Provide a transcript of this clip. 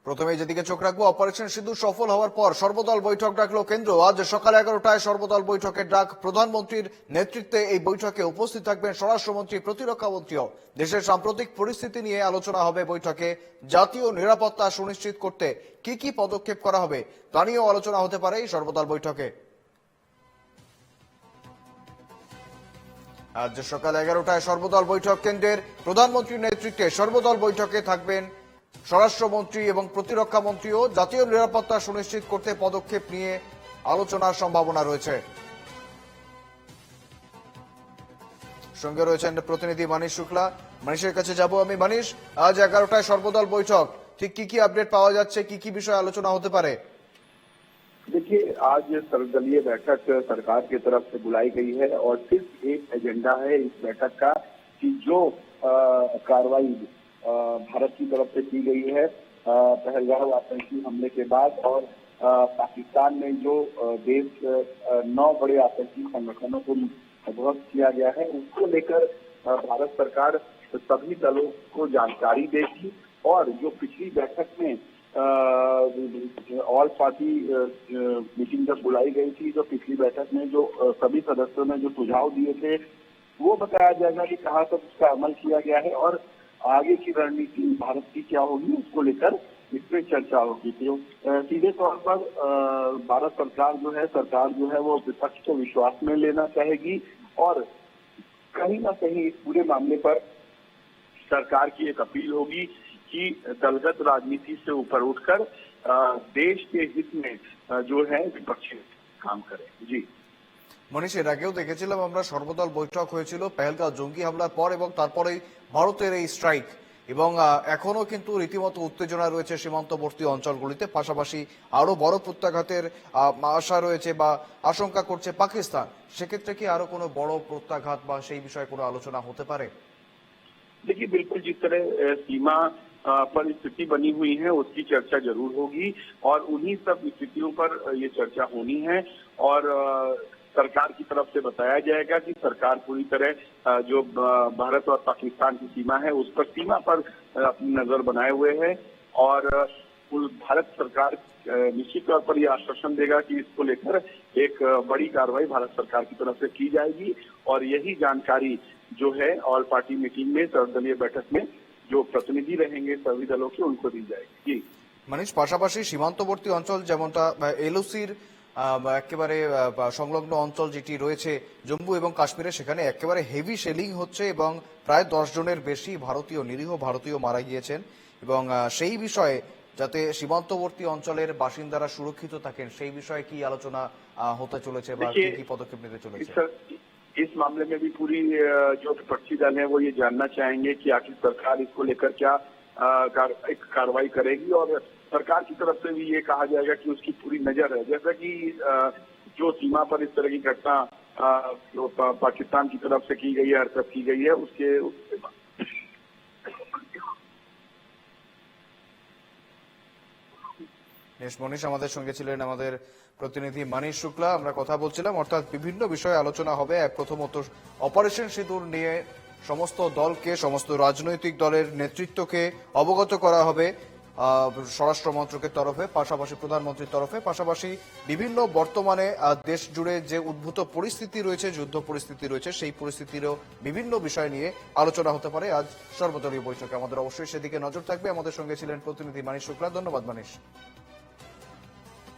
প্রথমে যেদিকে চোখ রাখবো, অপারেশন সিঁদুর সফল হওয়ার পর সর্বদল বৈঠক ডাকলো কেন্দ্র। আজ সকাল 11টায় সর্বদল বৈঠকের ডাক। প্রধানমন্ত্রীর নেতৃত্বে এই বৈঠকে উপস্থিত থাকবেন স্বরাষ্ট্রমন্ত্রী, প্রতিরক্ষা মন্ত্রীও। দেশের সাম্প্রতিক পরিস্থিতি নিয়ে আলোচনা হবে বৈঠকে। জাতীয় নিরাপত্তা সুনিশ্চিত করতে কি কি পদক্ষেপ করা হবে তা নিয়েও আলোচনা হতে পারে এই সর্বদল বৈঠকে। আজ সকাল 11টায় সর্বদল বৈঠক কেন্দ্রের। প্রধানমন্ত্রীর নেতৃত্বে সর্বদল বৈঠকে থাকবেন স্বরাষ্ট্রমন্ত্রী এবং প্রতিরক্ষা মন্ত্রীও। জাতীয় নিরাপত্তা সুনিশ্চিত করতে পদক্ষেপ নিয়ে আলোচনার সম্ভাবনা রয়েছে। সঙ্গে রয়েছেন প্রতিনিধি মানিশ শুক্লা। মানিশের কাছে যাব আমি। মানিশ, আজ 11টায় সর্বদল বৈঠক, ঠিক কি কি আপডেট পাওয়া যাচ্ছে, কি কি বিষয় আলোচনা হতে পারে? देखिए, आज सर्वदलीय बैठक सरकार की तरफ से बुलाई गई है और सिर्फ एक एजेंडा है इस बैठक का कि जो कार्रवाई भारत की तरफ से की गई है पहलगाम आतंकी हमले के बाद और पाकिस्तान में जो देश 9 बड़े आतंकी संगठनों को ध्वस्त किया गया है, उसको लेकर भारत सरकार सभी दलों को जानकारी देगी। और जो पिछली बैठक में ऑल पार्टी मीटिंग जब बुलाई गई थी, जो पिछली बैठक में जो सभी सदस्यों ने जो सुझाव दिए थे वो बताया जाएगा कि कहाँ तक उसका अमल किया गया है और आगे की रणनीति भारत की क्या होगी, उसको लेकर इसमें चर्चा होगी। तो सीधे तौर पर भारत सरकार जो है वो विपक्ष को विश्वास में लेना चाहेगी और कहीं ना कहीं इस पूरे मामले पर सरकार की एक अपील होगी कि दलगत राजनीति से ऊपर उठकर देश के हित में जो है विपक्षी काम करे। जी মনীষ, এর আগেও দেখেছিলাম আমরা সর্বদল বৈঠক হয়েছিল পেহেলগাঁও জঙ্গি হামলার পর এবং তারপরেই ভারতের এই স্ট্রাইক, এবং এখনো কিন্তু রীতিমতো উত্তেজনা রয়েছে সীমান্তবর্তী অঞ্চলগুলিতে। পাশাপাশি আরো বড় প্রত্যাঘাতের আশা রয়েছে বা আশঙ্কা করছে পাকিস্তান। সেক্ষেত্রে কি আরো কোনো বড় প্রত্যাঘাত বা সেই বিষয়ে কোনো আলোচনা হতে পারে? देखिए, बिल्कुल जिस तरह सीमा पर स्थिति बनी हुई है उसकी चर्चा जरूर होगी और उन्हीं सब स्थितियों पर ये चर्चा होनी है। और सरकार की तरफ से बताया जाएगा कि सरकार पूरी तरह जो भारत और पाकिस्तान की सीमा है उस पर सीमा पर अपनी नजर बनाए हुए है। और भारत सरकार निश्चित तौर पर यह आश्वासन देगा कि इसको लेकर एक बड़ी कार्रवाई भारत सरकार की तरफ से की जाएगी। और यही जानकारी जो है ऑल पार्टी मीटिंग में सर्वदलीय बैठक में जो प्रतिनिधि रहेंगे सभी दलों के उनको दी जाएगी। जी মানিশ, পাশাপাশি সীমান্তবর্তী অঞ্চল যেমনটা এলওসির একেবারে সংলগ্ন অঞ্চল যেটি রয়েছে জম্মু এবং কাশ্মীরে, সেখানে একেবারে হেভি শেলিং হচ্ছে এবং প্রায় 10 জনের বেশি নিরীহ ভারতীয় মারা গিয়েছেন। এবং সেই বিষয়ে যাতে সীমান্তবর্তী অঞ্চলের বাসিন্দারা সুরক্ষিত থাকেন সেই বিষয়ে কি আলোচনা হতে চলেছে বা কি কি পদক্ষেপ নিতে চলেছে? इस मामले में भी पूरी जो विपक्षी दल है वो ये जानना चाहेंगे कि आखिर सरकार इसको लेकर क्या कार्रवाई करेगी। और सरकार की तरफ से भी ये कहा जाएगा कि उसकी पूरी नजर है। जैसा कि जो सीमा पर इस तरह की घटना जो पाकिस्तान की तरफ से की गई है, हरकत की गई है, उसके মনীষ আমাদের সঙ্গে ছিলেন আমাদের প্রতিনিধি মানিশ শুক্লা। আমরা কথা বলছিলাম, অর্থাৎ বিভিন্ন বিষয়ে আলোচনা হবে। প্রথমত অপারেশন সিঁদুর নিয়ে সমস্ত দলকে, সমস্ত রাজনৈতিক দলের নেতৃত্বকে অবগত করা হবে স্বরাষ্ট্র মন্ত্রকের তরফে, পাশাপাশি প্রধানমন্ত্রীর তরফে। পাশাপাশি বিভিন্ন বর্তমানে দেশ জুড়ে যে উদ্ভূত পরিস্থিতি রয়েছে, যুদ্ধ পরিস্থিতি রয়েছে, সেই পরিস্থিতিরও বিভিন্ন বিষয় নিয়ে আলোচনা হতে পারে আজ সর্বদলীয় বৈঠকে। আমাদের অবশ্যই সেদিকে নজর থাকবে। আমাদের সঙ্গে ছিলেন প্রতিনিধি মানিশ শুক্লা। ধন্যবাদ মানিশ।